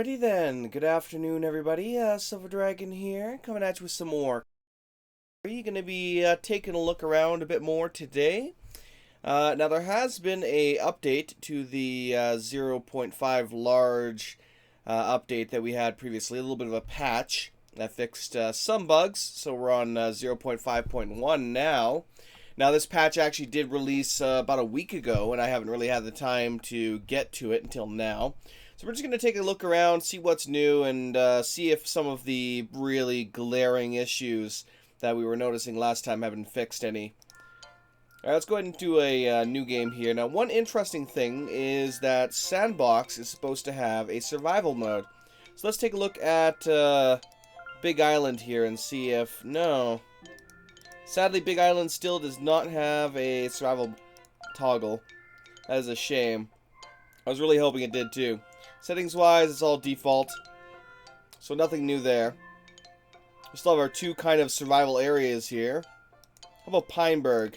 Alrighty then, good afternoon everybody, Silver Dragon here, coming at you with some more. Are you going to be taking a look around a bit more today? Now there has been a update to the 0.5 large update that we had previously, a little bit of a patch that fixed some bugs, so we're on 0.5.1 now. Now this patch actually did release about a week ago, and I haven't really had the time to get to it until now. So we're just going to take a look around, see what's new, and see if some of the really glaring issues that we were noticing last time haven't fixed any. Alright, let's go ahead and do a new game here. Now, one interesting thing is that Sandbox is supposed to have a survival mode. So let's take a look at Big Island here and see if... No. Sadly, Big Island still does not have a survival toggle. That is a shame. I was really hoping it did too. Settings-wise, it's all default. So nothing new there. We still have our two kind of survival areas here. How about Pineberg?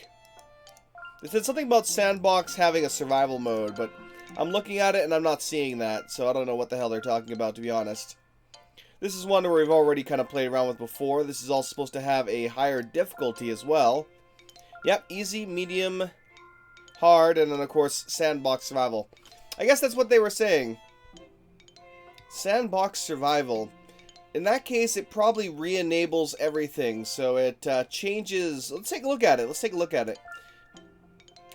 It said something about Sandbox having a survival mode, but I'm looking at it and I'm not seeing that, so I don't know what the hell they're talking about, to be honest. This is one where we've already kind of played around with before. This is all supposed to have a higher difficulty as well. Yep, easy, medium, hard, and then of course Sandbox survival. I guess that's what they were saying. Sandbox survival. In that case, it probably re-enables everything, so it changes... Let's take a look at it.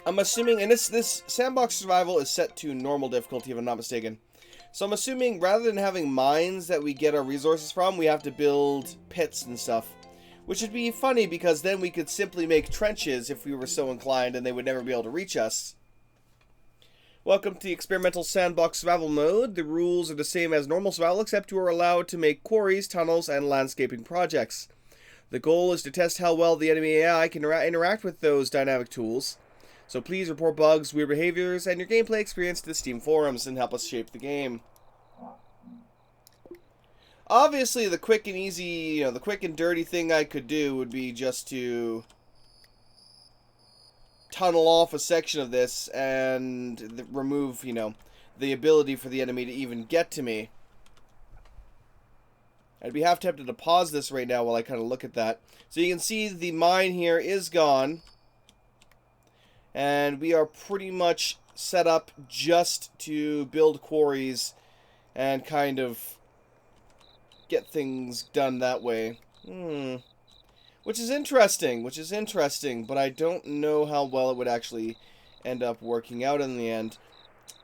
I'm assuming, and this Sandbox survival is set to normal difficulty if I'm not mistaken. So I'm assuming rather than having mines that we get our resources from, we have to build pits and stuff. Which would be funny because then we could simply make trenches if we were so inclined and they would never be able to reach us. Welcome to the experimental Sandbox survival mode. The rules are the same as normal survival, except you are allowed to make quarries, tunnels, and landscaping projects. The goal is to test how well the enemy AI can interact with those dynamic tools. So please report bugs, weird behaviors, and your gameplay experience to the Steam forums and help us shape the game. Obviously, the quick and easy, the quick and dirty thing I could do would be just to tunnel off a section of this and remove, the ability for the enemy to even get to me. I'd be half tempted to pause this right now while I kind of look at that. So you can see the mine here is gone. And we are pretty much set up just to build quarries and kind of get things done that way. Which is interesting, but I don't know how well it would actually end up working out in the end.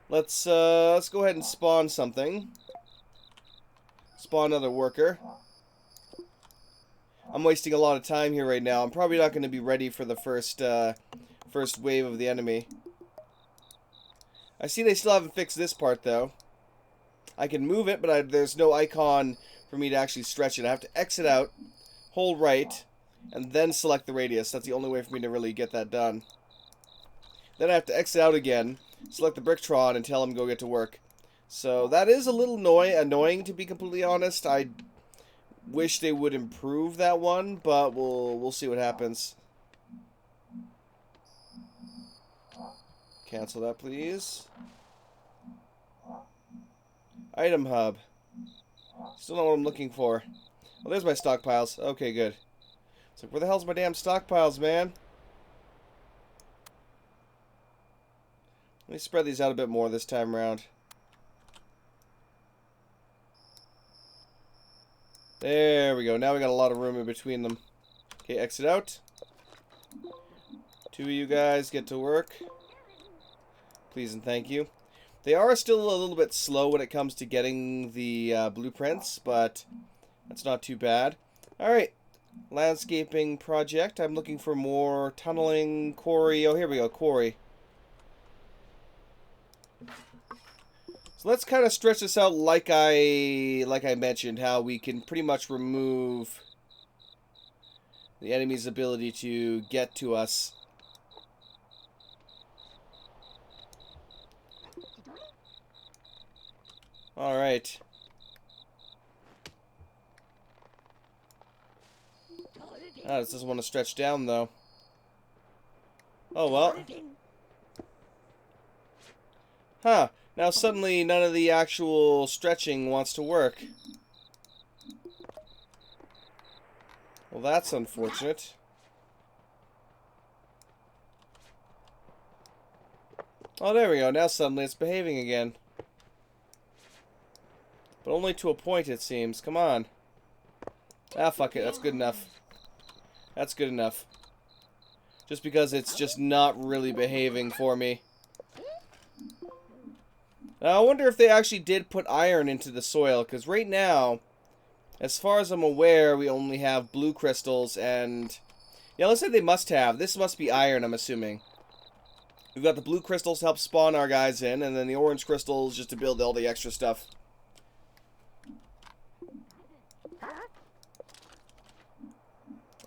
Let's go ahead and spawn something. Spawn another worker. I'm wasting a lot of time here right now. I'm probably not going to be ready for the first wave of the enemy. I see they still haven't fixed this part though. I can move it, but there's no icon for me to actually stretch it. I have to exit out, hold right, and then select the radius. That's the only way for me to really get that done. Then I have to exit out again, select the Bricktron, and tell him to go get to work. So that is a little annoying, to be completely honest. I wish they would improve that one, but we'll see what happens. Cancel that, please. Item hub. Still not what I'm looking for. Well, there's my stockpiles. Okay, good. So where the hell's my damn stockpiles, man? Let me spread these out a bit more this time around. There we go. Now we got a lot of room in between them. Okay, exit out. Two of you guys get to work. Please and thank you. They are still a little bit slow when it comes to getting the blueprints, but that's not too bad. Alright. Landscaping project. I'm looking for more tunneling, quarry. Oh, here we go, quarry. So let's kind of stretch this out like I mentioned, how we can pretty much remove the enemy's ability to get to us. Alright. This doesn't want to stretch down, though. Oh, well. Huh. Now suddenly none of the actual stretching wants to work. Well, that's unfortunate. Oh, there we go. Now suddenly it's behaving again. But only to a point, it seems. Come on. Ah, fuck it. That's good enough. That's good enough. Just because it's just not really behaving for me. Now, I wonder if they actually did put iron into the soil, because right now, as far as I'm aware, we only have blue crystals and... Yeah, let's say they must have. This must be iron, I'm assuming. We've got the blue crystals to help spawn our guys in, and then the orange crystals just to build all the extra stuff.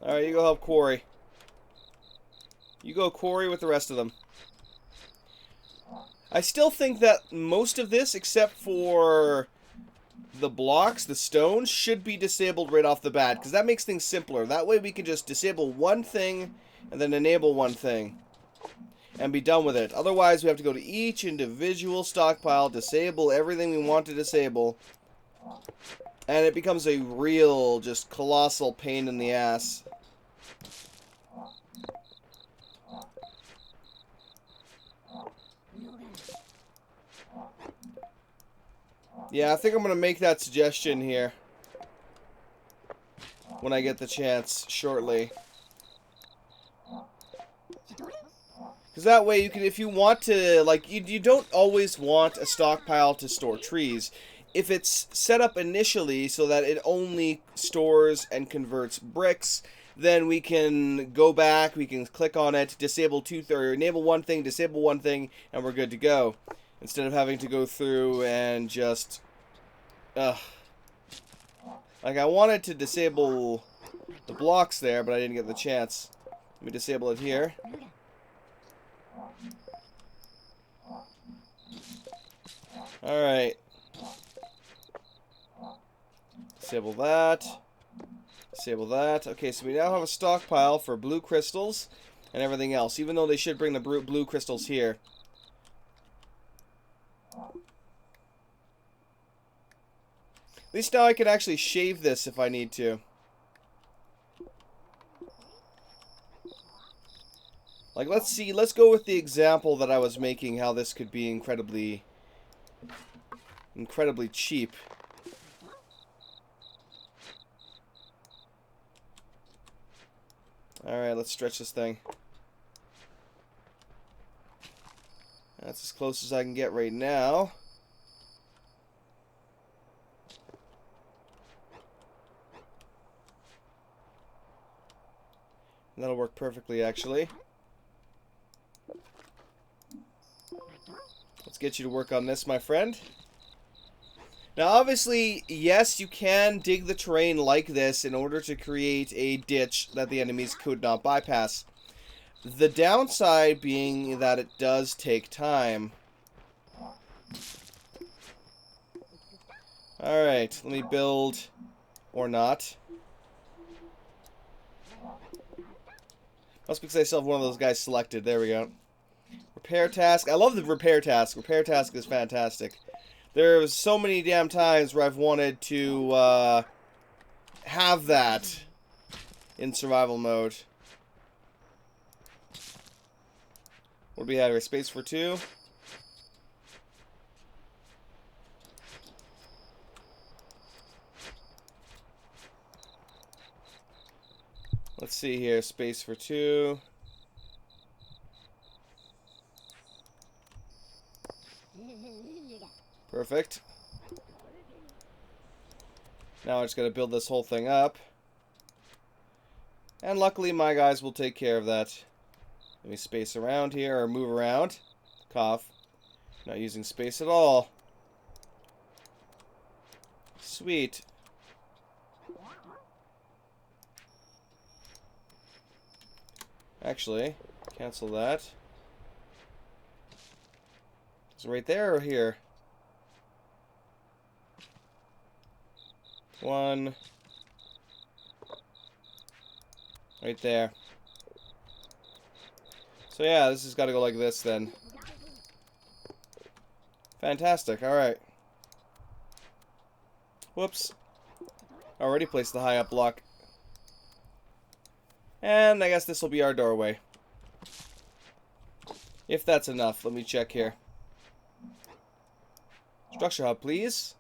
Alright, you go help Quarry. You go Quarry with the rest of them. I still think that most of this, except for the blocks, the stones, should be disabled right off the bat, because that makes things simpler. That way we can just disable one thing and then enable one thing and be done with it. Otherwise, we have to go to each individual stockpile, disable everything we want to disable, and it becomes a real, just colossal pain in the ass. Yeah, I think I'm going to make that suggestion here when I get the chance shortly. Because that way you can, if you want to, like, you don't always want a stockpile to store trees. If it's set up initially so that it only stores and converts bricks, then we can go back, we can click on it, disable or enable one thing, disable one thing, and we're good to go. Instead of having to go through and just... Like, I wanted to disable the blocks there, but I didn't get the chance. Let me disable it here. Alright. Disable that. Disable that. Okay, so we now have a stockpile for blue crystals and everything else, even though they should bring the blue crystals here. At least now I can actually shave this if I need to. Like, let's see, let's go with the example that I was making, how this could be incredibly cheap. Alright, let's stretch this thing. That's as close as I can get right now. And that'll work perfectly, actually. Let's get you to work on this, my friend. Now, obviously, yes, you can dig the terrain like this in order to create a ditch that the enemies could not bypass. The downside being that it does take time. Alright, let me build... or not. Must be because I still have one of those guys selected. There we go. Repair task. I love the repair task. Repair task is fantastic. There's so many damn times where I've wanted to have that in survival mode. What do we have here? Space for two. Let's see here. Space for two. Perfect. Now I just gotta build this whole thing up. And luckily my guys will take care of that. Let me space around here, or move around. Cough. Not using space at all. Sweet. Actually, cancel that. Is it right there or here? One. Right there. So yeah, this has got to go like this then. Fantastic. Alright. Whoops. Already placed the high up block. And I guess this will be our doorway. If that's enough, let me check here. Structure hub, please.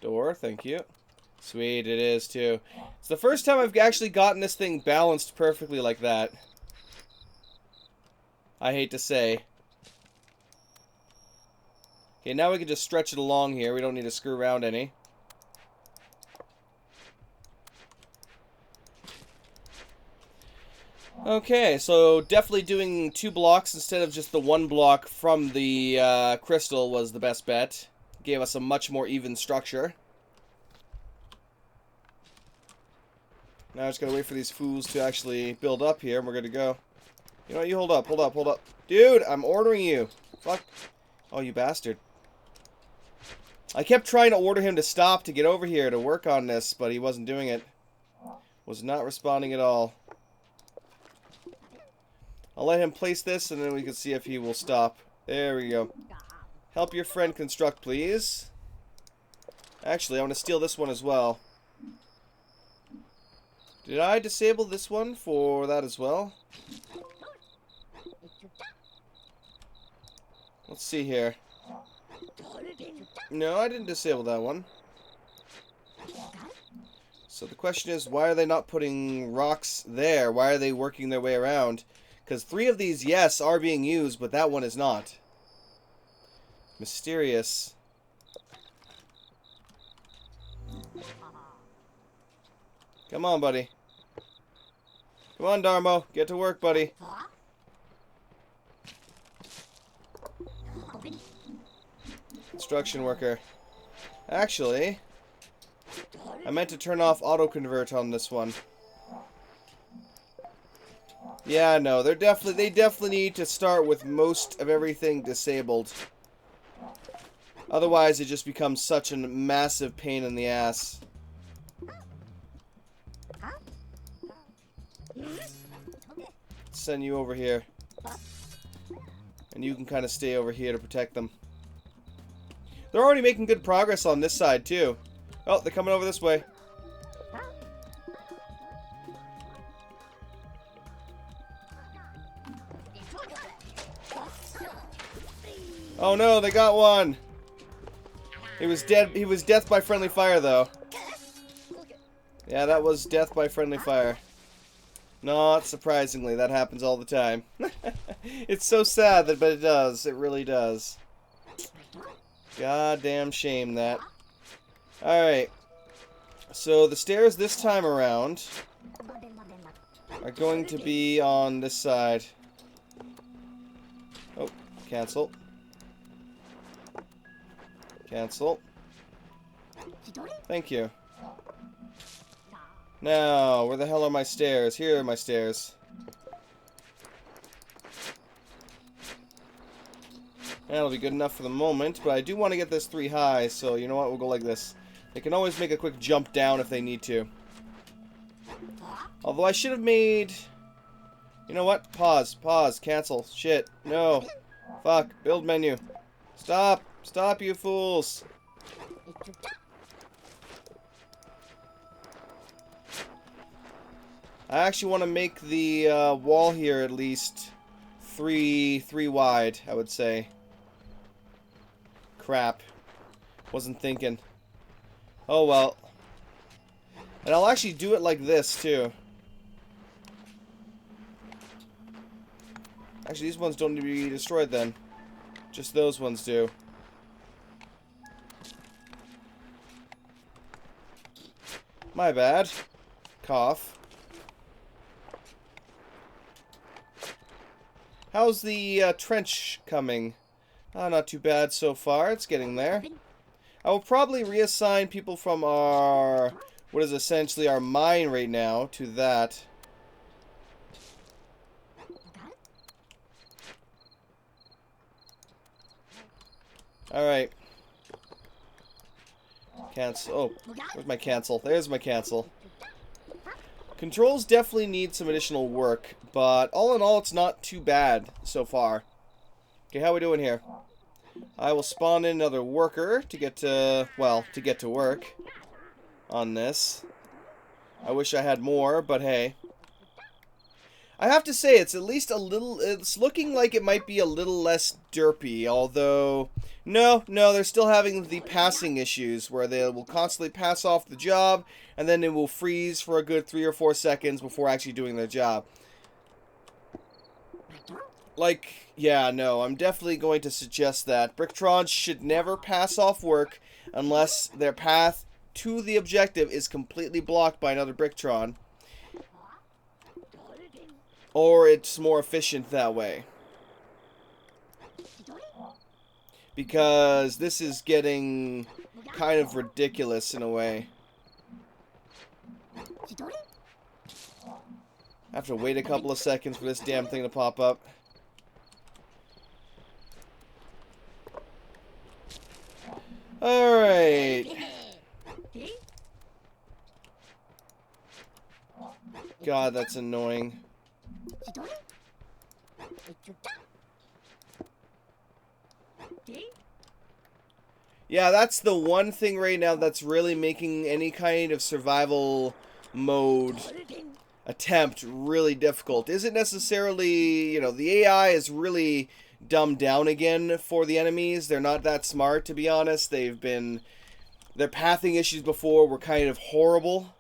Door, thank you. Sweet, it is too. It's the first time I've actually gotten this thing balanced perfectly like that. I hate to say. Okay, now we can just stretch it along here. We don't need to screw around any. Okay, so definitely doing 2 blocks instead of just the 1 block from the crystal was the best bet. Gave us a much more even structure. Now I just gotta wait for these fools to actually build up here, and we're good to go. You know what, you hold up, hold up, hold up. Dude, I'm ordering you. Fuck. Oh, you bastard. I kept trying to order him to stop to get over here to work on this, but he wasn't doing it. Was not responding at all. I'll let him place this, and then we can see if he will stop. There we go. Help your friend construct, please. Actually, I want to steal this one as well. Did I disable this one for that as well? Let's see here. No, I didn't disable that one. So the question is, why are they not putting rocks there? Why are they working their way around? Because 3 of these, yes, are being used, but that one is not. Mysterious. Come on, buddy. Come on, Darmo. Get to work, buddy. Construction worker. Actually, I meant to turn off auto-convert on this one. Yeah, no, they definitely need to start with most of everything disabled. Otherwise, it just becomes such a massive pain in the ass. Send you over here. And you can kind of stay over here to protect them. They're already making good progress on this side, too. Oh, they're coming over this way. Oh no, they got one! He was dead. He was death by friendly fire, though. Yeah, that was death by friendly fire. Not surprisingly, that happens all the time. It's so sad, but it does. It really does. Goddamn shame, that. Alright. So, the stairs this time around are going to be on this side. Oh, cancel. Cancel. Thank you. Now, where the hell are my stairs? Here are my stairs. That'll be good enough for the moment, but I do want to get this 3 high, so you know what? We'll go like this. They can always make a quick jump down if they need to. Although I should have made... You know what? Pause. Pause. Cancel. Shit. No. Fuck. Build menu. Stop. Stop, you fools. I actually want to make the wall here at least three wide, I would say. Crap. Wasn't thinking. Oh well. And I'll actually do it like this, too. Actually, these ones don't need to be destroyed then. Just those ones do. My bad. Cough. How's the trench coming? Not too bad so far. It's getting there. I will probably reassign people from our... what is essentially our mine right now to that. Alright. Cancel. Oh, where's my cancel? There's my cancel. Controls definitely need some additional work, but all in all, it's not too bad so far. Okay, how are we doing here? I will spawn in another worker to get to, well, to get to work on this. I wish I had more, but hey. I have to say, it's at least a little, it's looking like it might be a little less derpy, although, no, they're still having the passing issues, where they will constantly pass off the job, and then it will freeze for a good 3 or 4 seconds before actually doing their job. Like, yeah, no, I'm definitely going to suggest that. Bricktrons should never pass off work unless their path to the objective is completely blocked by another Bricktron. Or it's more efficient that way. Because this is getting kind of ridiculous in a way. I have to wait a couple of seconds for this damn thing to pop up. Alright. God, that's annoying. Yeah, that's the one thing right now that's really making any kind of survival mode attempt really difficult. Isn't necessarily, you know, the AI is really dumbed down again for the enemies. They're not that smart, to be honest. Their pathing issues before were kind of horrible.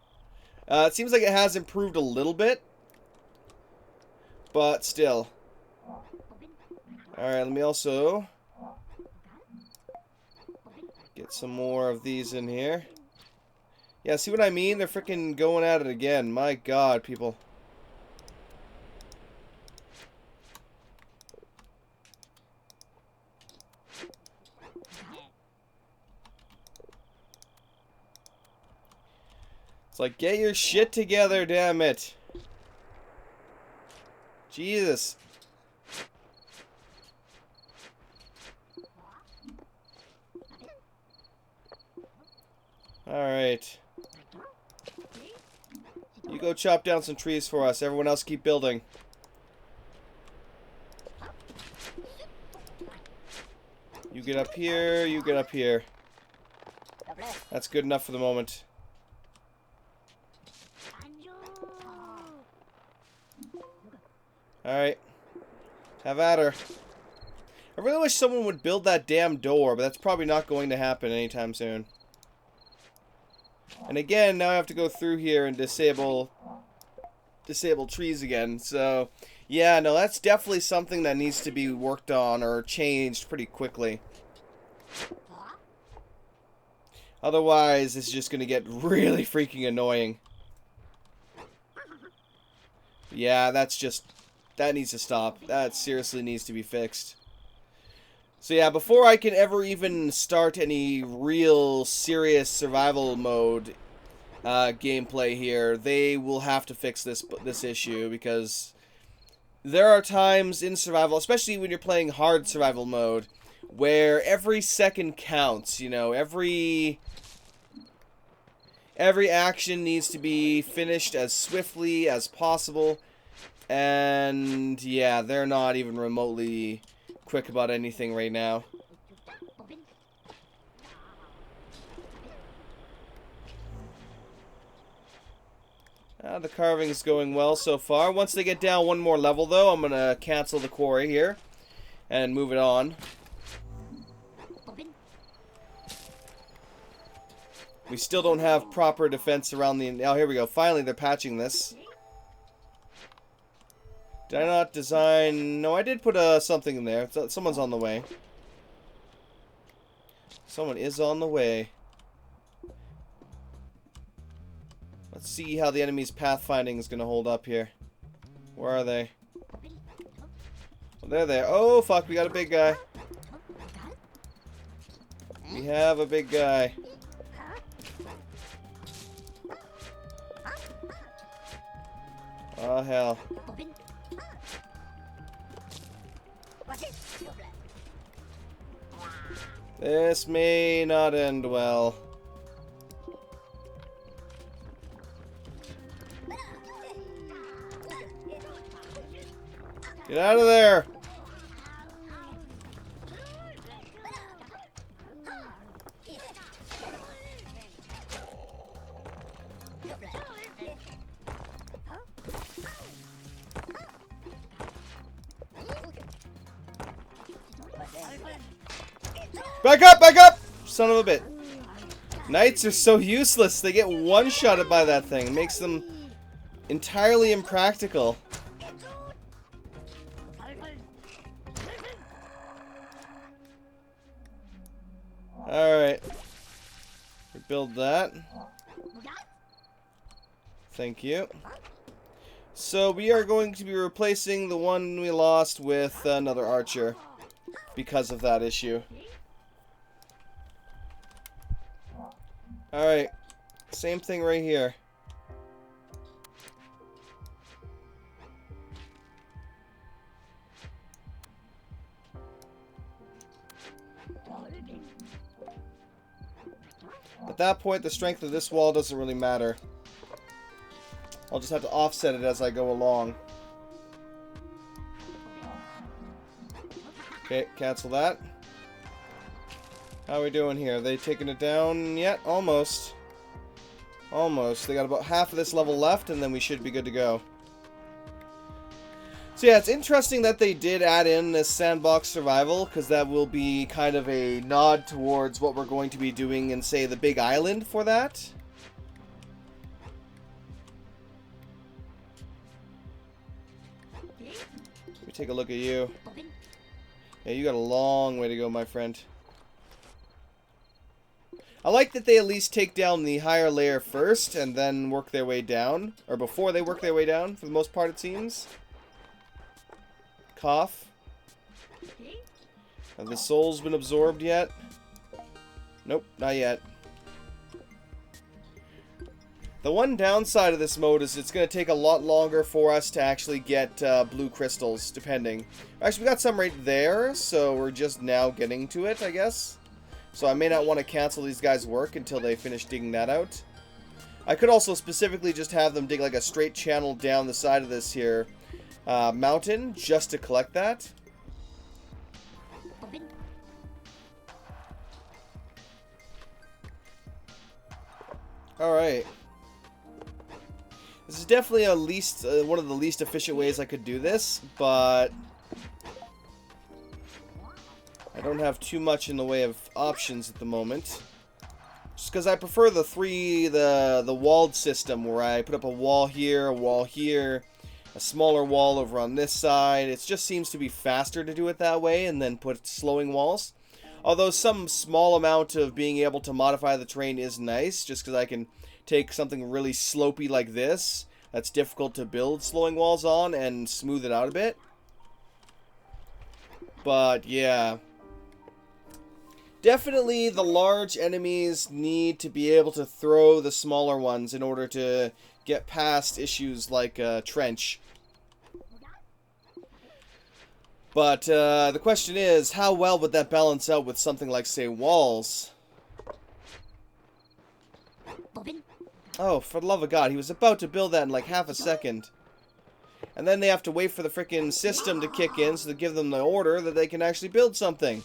It seems like it has improved a little bit, but still. Alright, let me also get some more of these in here. Yeah, see what I mean? They're freaking going at it again. My God, people. It's like, get your shit together, damn it. Jesus. Alright. You go chop down some trees for us. Everyone else keep building. You get up here, you get up here. That's good enough for the moment. Alright. Have at her. I really wish someone would build that damn door, but that's probably not going to happen anytime soon. And again, now I have to go through here and disable trees again. So, yeah, no, that's definitely something that needs to be worked on or changed pretty quickly. Otherwise, it's just going to get really freaking annoying. Yeah, that needs to stop. That seriously needs to be fixed. So yeah, before I can ever even start any real serious survival mode gameplay here, they will have to fix this issue, because there are times in survival, especially when you're playing hard survival mode, where every second counts. You know, every action needs to be finished as swiftly as possible, and yeah, they're not even remotely quick about anything right now. The carving is going well so far. Once they get down one more level, though, I'm going to cancel the quarry here and move it on. We still don't have proper defense around the... Oh, here we go. Finally, they're patching this. Did I not design... No, I did put something in there. Someone's on the way. Someone is on the way. Let's see how the enemy's pathfinding is going to hold up here. Where are they? Oh, they're there. Oh, fuck. We got a big guy. We have a big guy. Oh, hell. This may not end well. Get out of there! Back up! Back up! Son of a bit. Knights are so useless. They get one-shotted by that thing. It makes them entirely impractical. Alright. Rebuild that. Thank you. So we are going to be replacing the one we lost with another archer because of that issue. Alright. Same thing right here. At that point, the strength of this wall doesn't really matter. I'll just have to offset it as I go along. Okay, cancel that. How are we doing here? Are they taking it down yet? Almost. Almost. They got about half of this level left, and then we should be good to go. So yeah, it's interesting that they did add in this Sandbox survival, because that will be kind of a nod towards what we're going to be doing in, say, the Big Island for that. Let me take a look at you. Yeah, you got a long way to go, my friend. I like that they at least take down the higher layer first, and then work their way down. Or before they work their way down, for the most part, it seems. Cough. Have the souls been absorbed yet? Nope, not yet. The one downside of this mode is it's going to take a lot longer for us to actually get blue crystals, depending. Actually, we got some right there, so we're just now getting to it, I guess. So I may not want to cancel these guys' work until they finish digging that out. I could also specifically just have them dig like a straight channel down the side of this here mountain, just to collect that. Alright. This is definitely one of the least efficient ways I could do this, but I don't have too much in the way of options at the moment. Just because I prefer the walled system, where I put up a wall here, a smaller wall over on this side. It just seems to be faster to do it that way, and then put slowing walls. Although some small amount of being able to modify the terrain is nice, just because I can take something really slopey like this, that's difficult to build slowing walls on, and smooth it out a bit. But yeah, definitely the large enemies need to be able to throw the smaller ones in order to get past issues like trench. But the question is, how well would that balance out with something like, say, walls? Oh, for the love of God, he was about to build that in like half a second. And then they have to wait for the frickin' system to kick in so to give them the order that they can actually build something.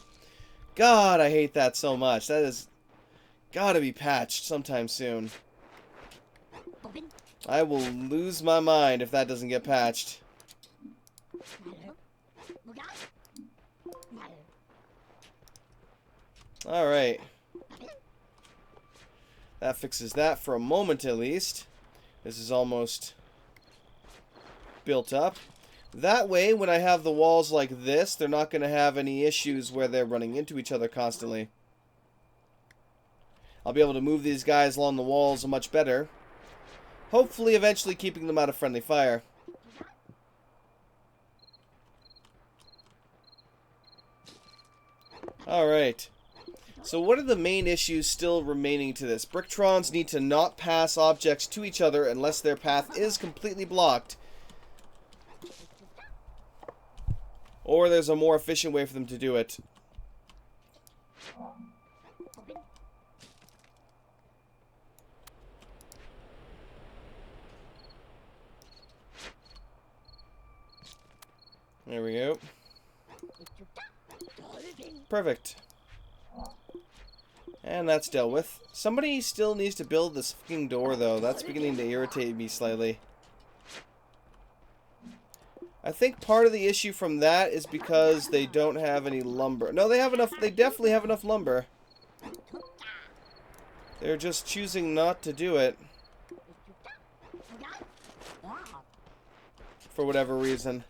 God, I hate that so much. That is gotta be patched sometime soon. I will lose my mind if that doesn't get patched. Alright. That fixes that for a moment at least. This is almost built up. That way, when I have the walls like this, they're not going to have any issues where they're running into each other constantly. I'll be able to move these guys along the walls much better. Hopefully, eventually keeping them out of friendly fire. Alright. So what are the main issues still remaining to this? Bricktrons need to not pass objects to each other unless their path is completely blocked. Or there's a more efficient way for them to do it. There we go. Perfect. And that's dealt with. Somebody still needs to build this fucking door, though. That's beginning to irritate me slightly. I think part of the issue from that is because they don't have any lumber. No, they have enough. They definitely have enough lumber. They're just choosing not to do it. For whatever reason.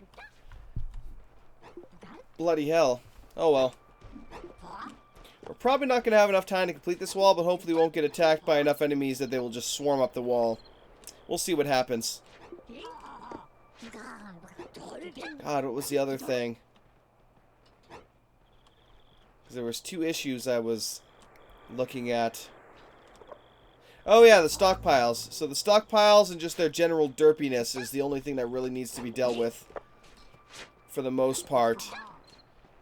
Bloody hell. Oh well. We're probably not going to have enough time to complete this wall, but hopefully we won't get attacked by enough enemies that they will just swarm up the wall. We'll see what happens. God, what was the other thing? Because there was two issues I was looking at. Oh yeah, the stockpiles. So the stockpiles and just their general derpiness is the only thing that really needs to be dealt with. For the most part.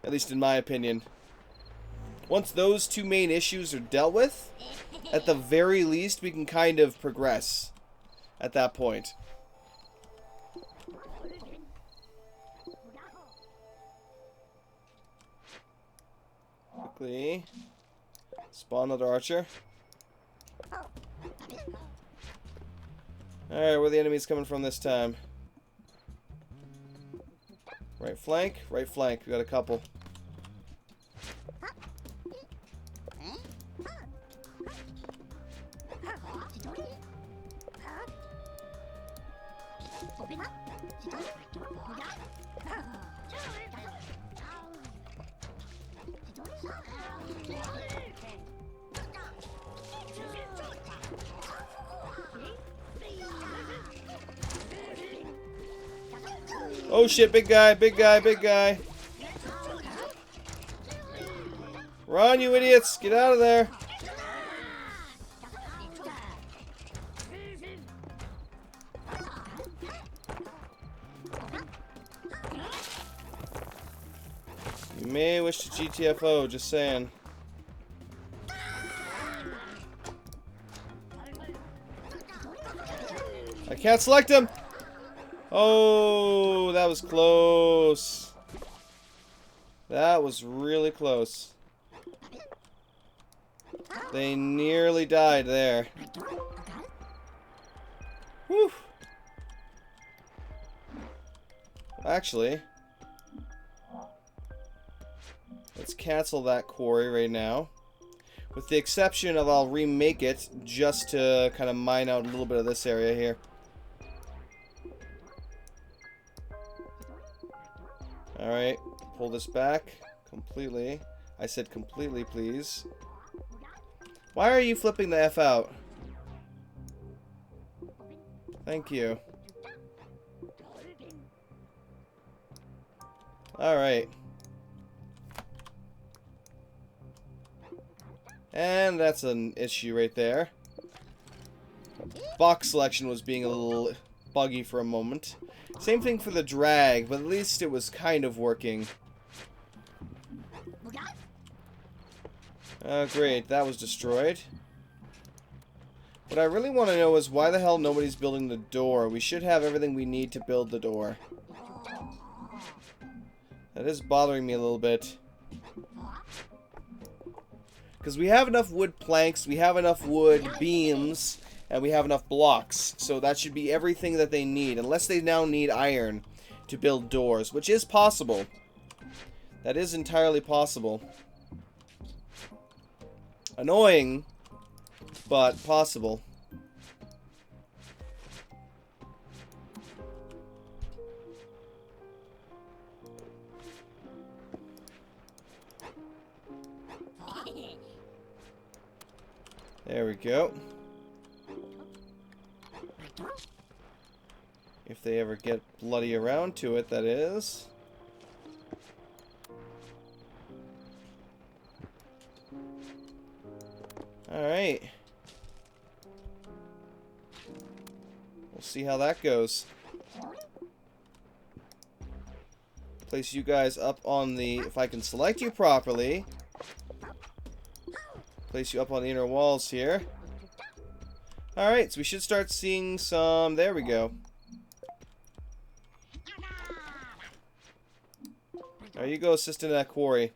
At least in my opinion. Once those two main issues are dealt with, at the very least we can kind of progress at that point. Quickly. Spawn another archer. Alright, where are the enemies coming from this time? Right flank, right flank. We got a couple. Oh shit, big guy, big guy, big guy. Run, you idiots! Get out of there! You may wish to GTFO, just saying. I can't select him! Oh, that was close. That was really close. They nearly died there. Whew. Actually, let's cancel that quarry right now. With the exception of I'll remake it just to kind of mine out a little bit of this area here. Alright, pull this back completely. I said completely, please. Why are you flipping the F out? Thank you. Alright. And that's an issue right there. Box selection was being a little buggy for a moment. Same thing for the drag, but at least it was kind of working. Oh, great. That was destroyed. What I really want to know is why the hell nobody's building the door. We should have everything we need to build the door. That is bothering me a little bit. Because we have enough wood planks, we have enough wood beams, and we have enough blocks. So that should be everything that they need. Unless they now need iron to build doors, which is possible. That is entirely possible. Annoying, but possible. There we go. If they ever get bloody around to it, that is. Alright. We'll see how that goes. Place you guys up on the... If I can select you properly. Place you up on the inner walls here. Alright, so we should start seeing some... There we go. There you go, assist in that quarry.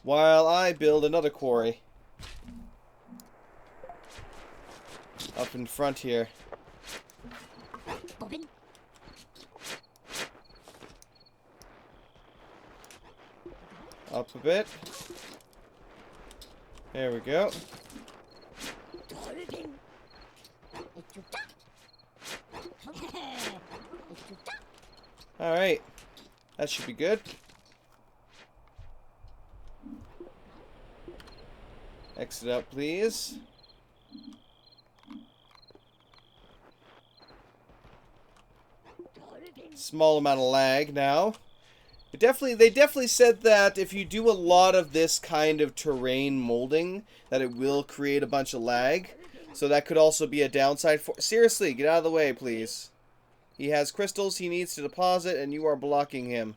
While I build another quarry. Up in front here. up a bit. There we go. Alright. That should be good. Exit out, please. Small amount of lag now. They definitely said that if you do a lot of this kind of terrain molding, that it will create a bunch of lag. So that could also be a downside for... Seriously, get out of the way, please. He has crystals he needs to deposit, and you are blocking him.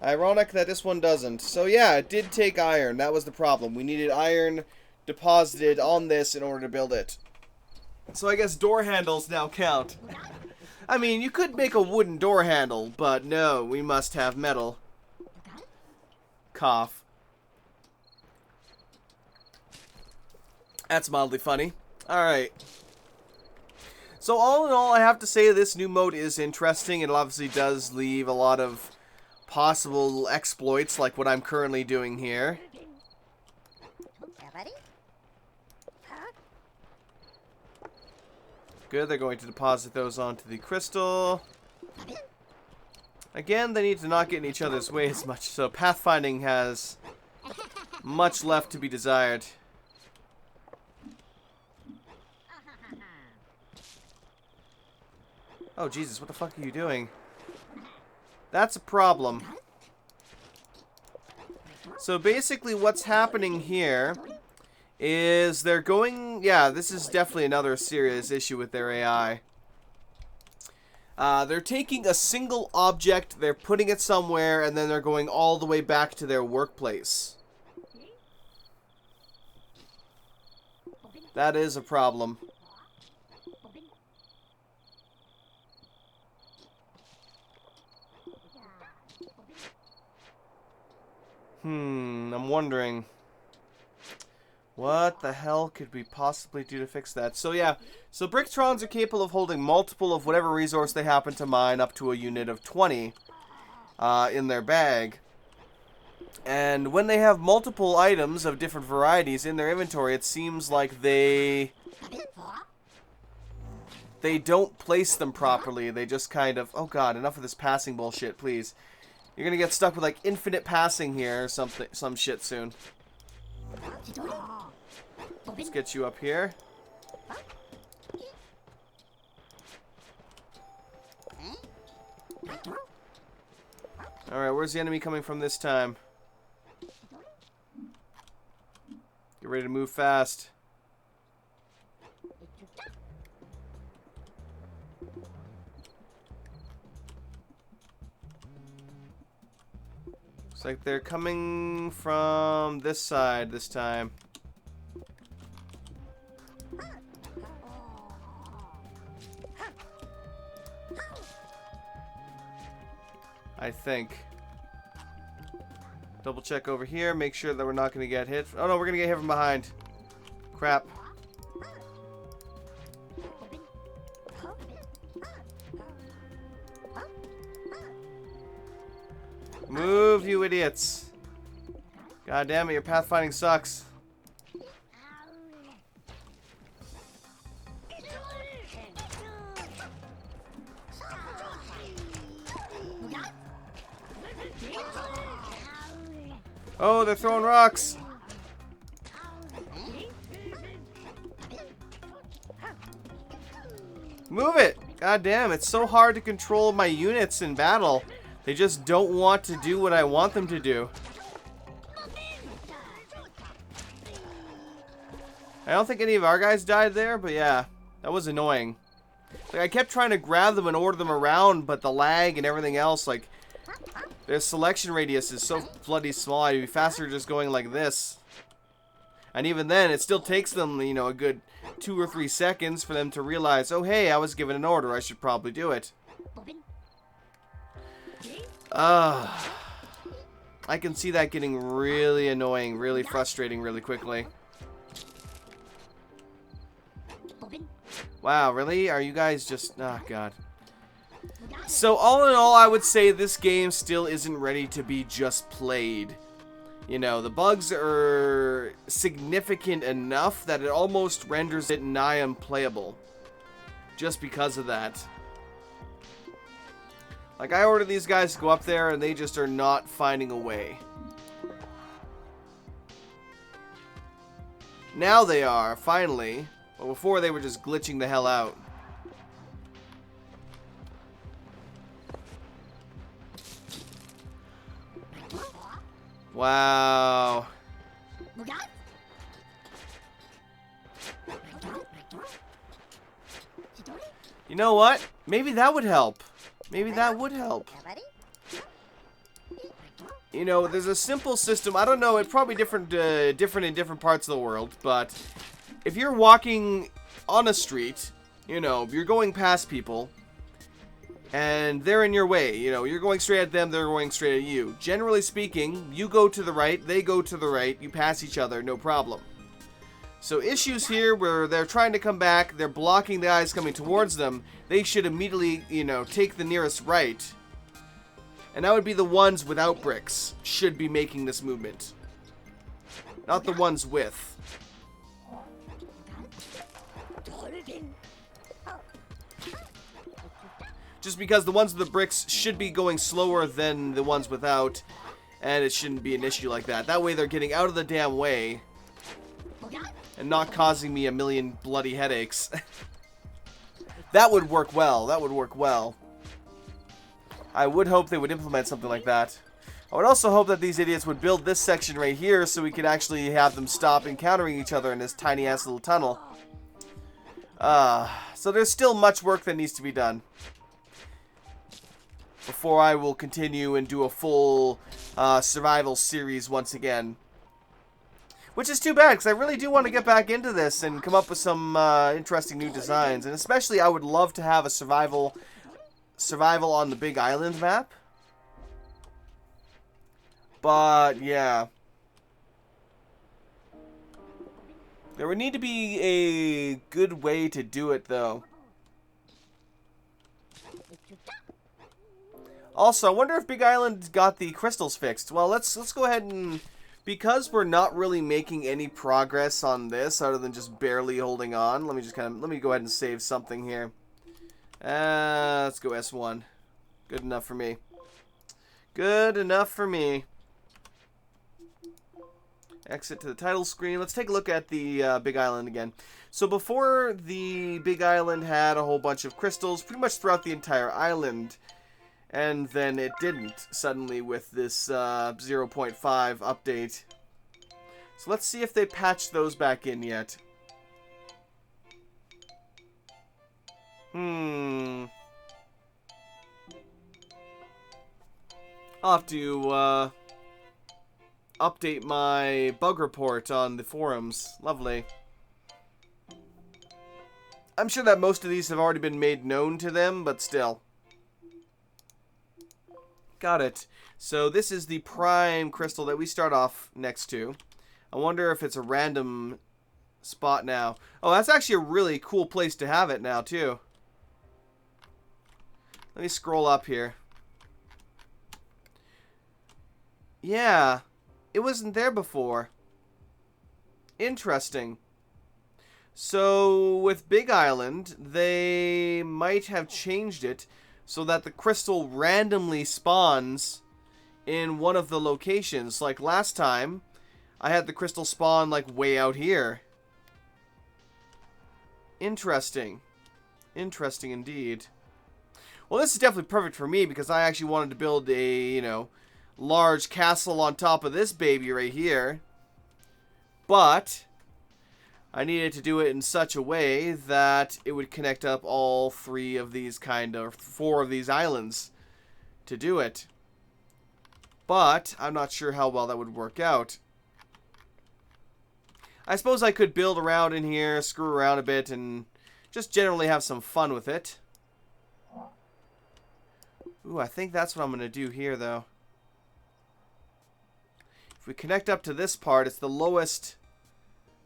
Ironic that this one doesn't. So yeah, it did take iron. That was the problem. We needed iron deposited on this in order to build it. So I guess door handles now count. I mean, you could make a wooden door handle, but no, we must have metal. Cough. That's mildly funny. Alright. So all in all, I have to say this new mode is interesting. It obviously does leave a lot of possible exploits like what I'm currently doing here. Good, they're going to deposit those onto the crystal. Again, they need to not get in each other's way as much, so pathfinding has much left to be desired. Oh, Jesus, what the fuck are you doing? That's a problem. So basically what's happening here is they're going... Yeah, this is definitely another serious issue with their AI. They're taking a single object, they're putting it somewhere, and then they're going all the way back to their workplace. That is a problem. I'm wondering... What the hell could we possibly do to fix that? So yeah, so Bricktrons are capable of holding multiple of whatever resource they happen to mine up to a unit of 20 in their bag. And when they have multiple items of different varieties in their inventory, it seems like they don't place them properly. They just kind of... Oh god, enough of this passing bullshit, please. You're gonna get stuck with like infinite passing here or something, some shit soon. Let's get you up here. Alright, where's the enemy coming from this time? Get ready to move fast. Looks like they're coming from this side this time. I think. Double check over here, make sure that we're not going to get hit. Oh no, we're going to get hit from behind. Crap. Move, you idiots. God damn it, your pathfinding sucks. Oh, they're throwing rocks. Move it. God damn, it's so hard to control my units in battle. They just don't want to do what I want them to do. I don't think any of our guys died there, but yeah, that was annoying. Like, I kept trying to grab them and order them around, but the lag and everything else, like, their selection radius is so bloody small. It'd be faster just going like this. And even then, it still takes them, you know, a good 2 or 3 seconds for them to realize, oh, hey, I was given an order. I should probably do it. I can see that getting really annoying, really frustrating really quickly. Wow, really? Are you guys just... Oh, God. So all in all, I would say this game still isn't ready to be just played. You know, the bugs are significant enough that it almost renders it nigh unplayable. Just because of that. Like, I ordered these guys to go up there and they just are not finding a way. Now they are, finally. But before they were just glitching the hell out. Wow. You know what? Maybe that would help. Maybe that would help. You know, there's a simple system. I don't know. It's probably different in different parts of the world. But if you're walking on a street, you know, you're going past people, and they're in your way. You know, you're going straight at them, they're going straight at you. Generally speaking, you go to the right, they go to the right, you pass each other, no problem. So issues here where they're trying to come back, they're blocking the eyes coming towards them, they should immediately, you know, take the nearest right. And that would be the ones without bricks should be making this movement. Not the ones with. Just because the ones with the bricks should be going slower than the ones without, and it shouldn't be an issue like that. That way they're getting out of the damn way and not causing me a million bloody headaches. That would work well. That would work well. I would hope they would implement something like that. I would also hope that these idiots would build this section right here so we could actually have them stop encountering each other in this tiny ass little tunnel. So there's still much work that needs to be done before I will continue and do a full survival series once again. Which is too bad, because I really do want to get back into this and come up with some interesting new designs. And especially, I would love to have a survival on the Big Island map. But, yeah. There would need to be a good way to do it, though. Also, I wonder if Big Island got the crystals fixed. Well, let's go ahead and, because we're not really making any progress on this other than just barely holding on. Let me go ahead and save something here. Let's go S1. Good enough for me. Good enough for me. Exit to the title screen. Let's take a look at the Big Island again. So before, the Big Island had a whole bunch of crystals pretty much throughout the entire island. And then it didn't, suddenly, with this 0.5 update. So let's see if they patched those back in yet. I'll have to update my bug report on the forums. Lovely. I'm sure that most of these have already been made known to them, but still. Got it. So this is the prime crystal that we start off next to. I wonder if it's a random spot now. Oh, that's actually a really cool place to have it now, too. Let me scroll up here. Yeah, it wasn't there before. Interesting. So, with Big Island, they might have changed it so that the crystal randomly spawns in one of the locations. Like last time, I had the crystal spawn like way out here. Interesting. Interesting indeed. Well, this is definitely perfect for me because I actually wanted to build a, you know, large castle on top of this baby right here. But I needed to do it in such a way that it would connect up all four of these islands to do it. But I'm not sure how well that would work out. I suppose I could build around in here, screw around a bit, and just generally have some fun with it. Ooh, I think that's what I'm going to do here, though. If we connect up to this part, it's the lowest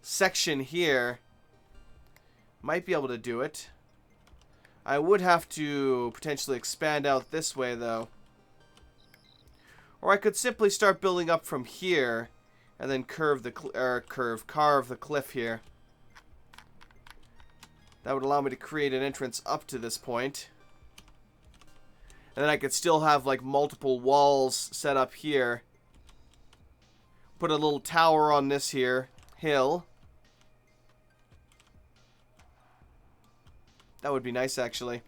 section here. Might be able to do it. I would have to potentially expand out this way, though. Or I could simply start building up from here, and then carve the cliff here. That would allow me to create an entrance up to this point. And then I could still have, like, multiple walls set up here. Put a little tower on this here hill. That would be nice, actually.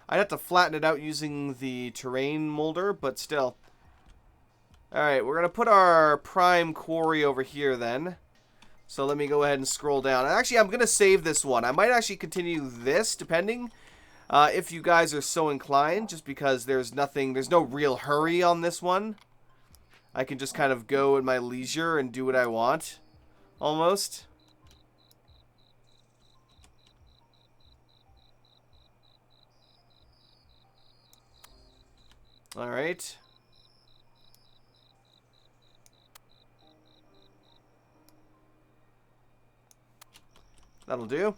I'd have to flatten it out using the terrain molder, but still. Alright, we're going to put our prime quarry over here then. So let me go ahead and scroll down. Actually, I'm going to save this one. I might actually continue this, depending. If you guys are so inclined, just because there's no real hurry on this one. I can just kind of go at my leisure and do what I want, almost. Alright. That'll do.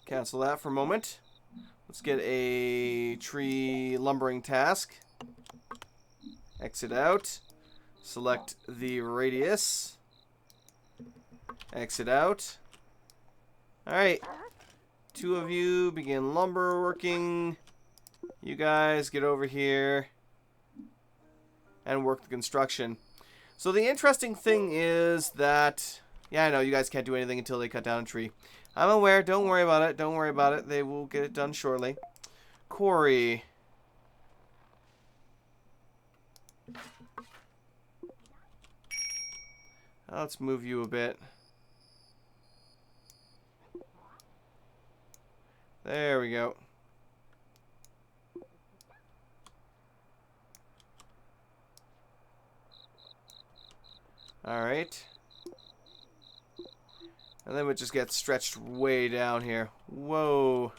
Cancel that for a moment. Let's get a tree lumbering task. Exit out. Select the radius. Exit out. Alright. 2 of you begin lumber working. You guys get over here and work the construction. So the interesting thing is that... Yeah, I know, you guys can't do anything until they cut down a tree. I'm aware. Don't worry about it. Don't worry about it. They will get it done shortly. Quarry. Let's move you a bit. There we go. Alright. And then we just get stretched way down here. Whoa.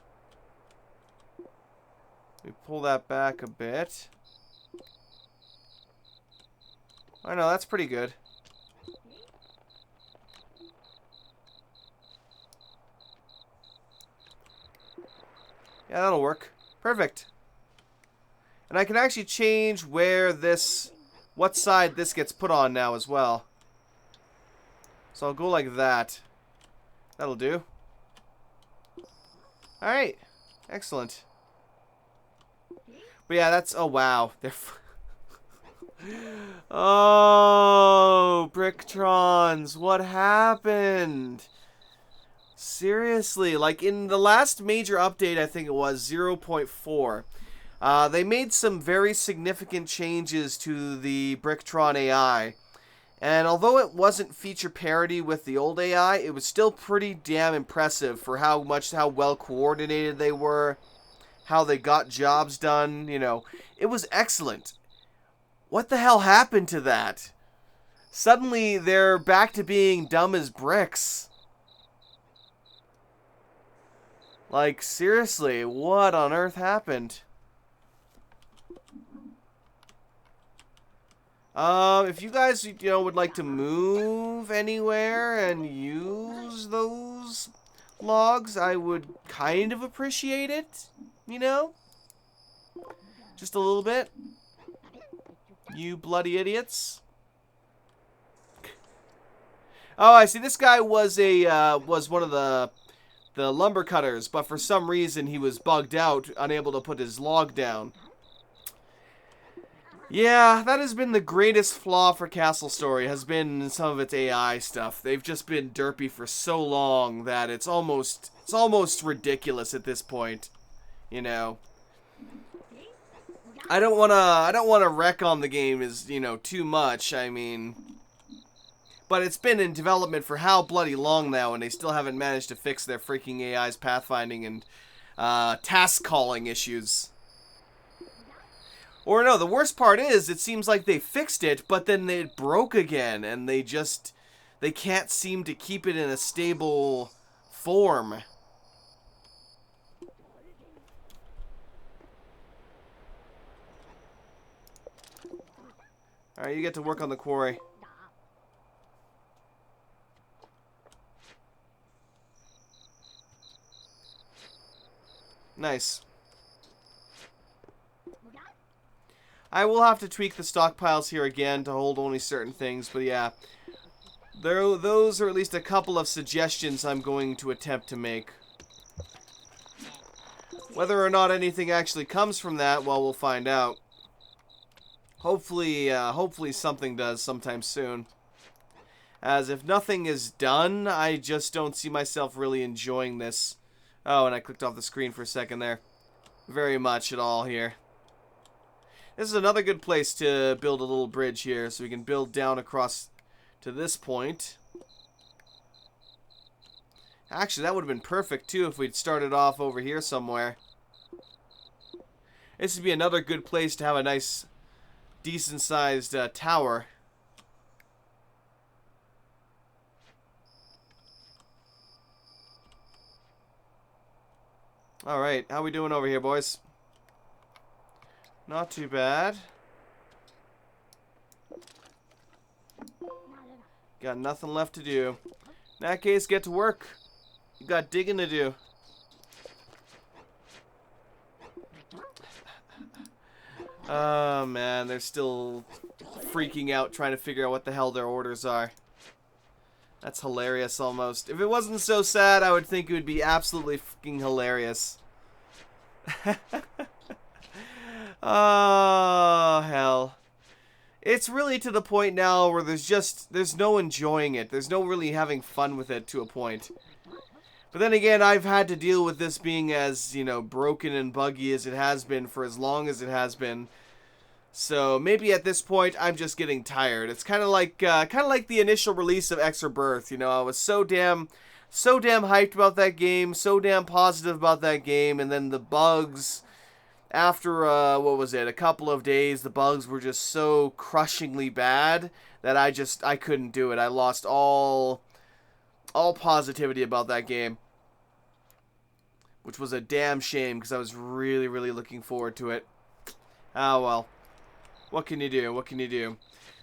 We pull that back a bit. I know, that's pretty good. Yeah, that'll work. Perfect. And I can actually change where this... what side this gets put on now as well. So I'll go like that. That'll do. Alright. Excellent. But yeah, that's... oh, wow. They're... oh, Bricktrons. What happened? Seriously. Like, in the last major update, I think it was 0.4, they made some very significant changes to the Bricktron AI. And although it wasn't feature parity with the old AI, it was still pretty damn impressive for how well coordinated they were, how they got jobs done, you know. It was excellent. What the hell happened to that? Suddenly, they're back to being dumb as bricks. Like, seriously, what on earth happened? If you guys, you know, would like to move anywhere and use those logs, I would kind of appreciate it, you know? Just a little bit. You bloody idiots. Oh, I see. This guy was one of the lumber cutters, but for some reason he was bugged out, unable to put his log down. Yeah, that has been the greatest flaw for Castle Story, has been some of its AI stuff. They've just been derpy for so long that it's almost ridiculous at this point, you know. I don't wanna wreck on the game is, you know, too much. I mean, but it's been in development for how bloody long now, and they still haven't managed to fix their freaking AI's pathfinding and task calling issues. Or no, the worst part is, it seems like they fixed it, but then it broke again, and they can't seem to keep it in a stable form. Alright, you get to work on the quarry. Nice. I will have to tweak the stockpiles here again to hold only certain things, but yeah. Those are at least a couple of suggestions I'm going to attempt to make. Whether or not anything actually comes from that, well, we'll find out. Hopefully something does sometime soon. As if nothing is done, I just don't see myself really enjoying this. Oh, and I clicked off the screen for a second there. Very much at all here. This is another good place to build a little bridge here, so we can build down across to this point. Actually, that would have been perfect, too, if we'd started off over here somewhere. This would be another good place to have a nice, decent-sized tower. Alright, how we doing over here, boys? Not too bad. Got nothing left to do. In that case, get to work. You got digging to do. Oh man, they're still freaking out trying to figure out what the hell their orders are. That's hilarious almost. If it wasn't so sad, I would think it would be absolutely fucking hilarious. Oh, hell. It's really to the point now where there's no enjoying it. There's no really having fun with it to a point. But then again, I've had to deal with this being as, you know, broken and buggy as it has been for as long as it has been. So maybe at this point, I'm just getting tired. It's kind of like the initial release of Extra Birth. You know, I was so damn hyped about that game, so damn positive about that game, and then the bugs. After, what was it, a couple of days, the bugs were just so crushingly bad that I couldn't do it. I lost all positivity about that game. Which was a damn shame, because I was really, really looking forward to it. Ah, well. What can you do? What can you do?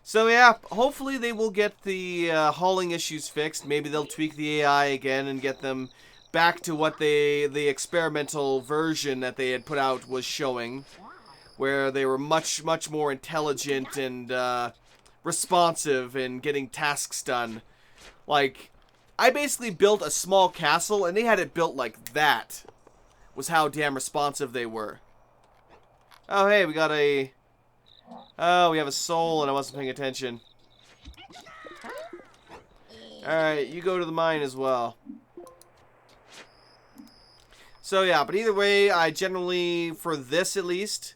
So, yeah, hopefully they will get the hauling issues fixed. Maybe they'll tweak the AI again and get them back to what the experimental version that they had put out was showing, where they were much more intelligent and responsive in getting tasks done. Like, I basically built a small castle and they had it built like that. Was how damn responsive they were. Oh hey, we have a soul and I wasn't paying attention. Alright, you go to the mine as well. So yeah, but either way, I generally, for this at least,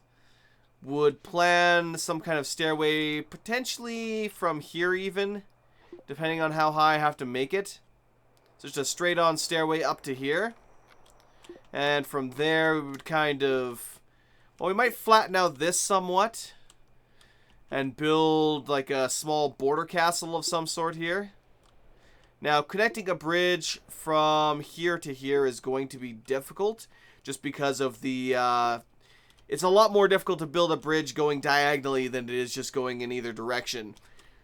would plan some kind of stairway, potentially from here even, depending on how high I have to make it. So just a straight on stairway up to here. And from there, we would kind of, well, we might flatten out this somewhat and build like a small border castle of some sort here. Now, connecting a bridge from here to here is going to be difficult, just because of the, it's a lot more difficult to build a bridge going diagonally than it is just going in either direction.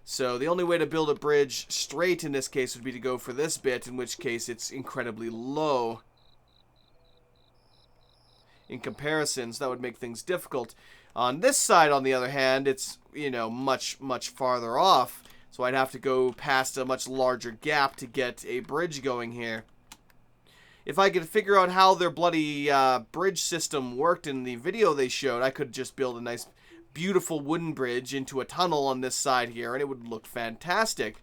So the only way to build a bridge straight in this case would be to go for this bit, in which case it's incredibly low in comparison, so that would make things difficult. On this side, on the other hand, it's, you know, much farther off. So I'd have to go past a much larger gap to get a bridge going here. If I could figure out how their bloody bridge system worked in the video they showed, I could just build a nice, beautiful wooden bridge into a tunnel on this side here, and it would look fantastic.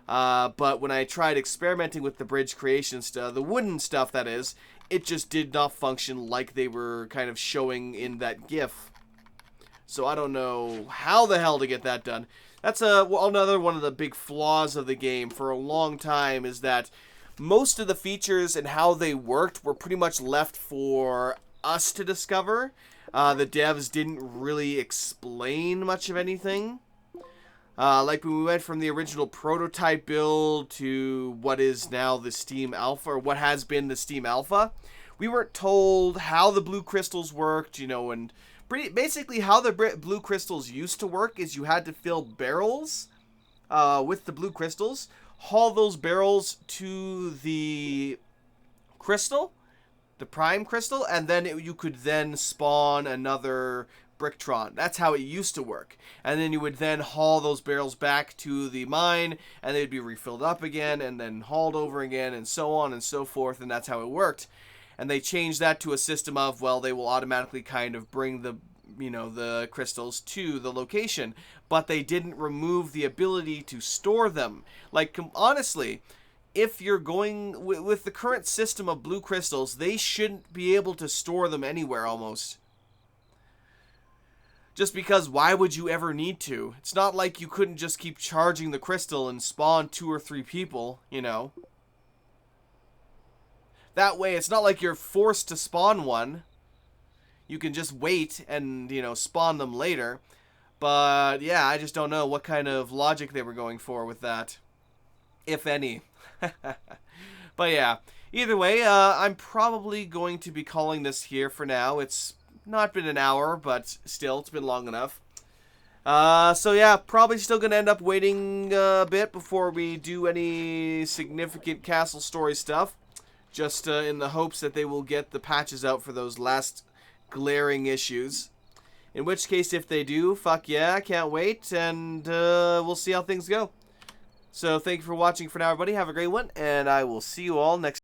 But when I tried experimenting with the bridge creation stuff, the wooden stuff that is, it just did not function like they were kind of showing in that GIF. So I don't know how the hell to get that done. That's another one of the big flaws of the game for a long time, is that most of the features and how they worked were pretty much left for us to discover. The devs didn't really explain much of anything. Like when we went from the original prototype build to what is now the Steam Alpha, or what has been the Steam Alpha, we weren't told how the blue crystals worked, you know, and basically how the blue crystals used to work is you had to fill barrels with the blue crystals, haul those barrels to the crystal, the prime crystal, and then you could then spawn another Bricktron. That's how it used to work. And then you would then haul those barrels back to the mine, and they'd be refilled up again, and then hauled over again, and so on and so forth, and that's how it worked. And they changed that to a system of, well, they will automatically kind of bring the, you know, the crystals to the location, but they didn't remove the ability to store them. Like, honestly, if you're going with the current system of blue crystals, they shouldn't be able to store them anywhere almost. Just because, why would you ever need to? It's not like you couldn't just keep charging the crystal and spawn 2 or 3 people, you know. That way, it's not like you're forced to spawn one. You can just wait and, you know, spawn them later. But, yeah, I just don't know what kind of logic they were going for with that. If any. But, yeah. Either way, I'm probably going to be calling this here for now. It's not been an hour, but still, it's been long enough. So yeah, probably still going to end up waiting a bit before we do any significant castle story stuff. Just in the hopes that they will get the patches out for those last glaring issues. In which case, if they do, fuck yeah, I can't wait, and we'll see how things go. So thank you for watching for now, everybody. Have a great one, and I will see you all next time.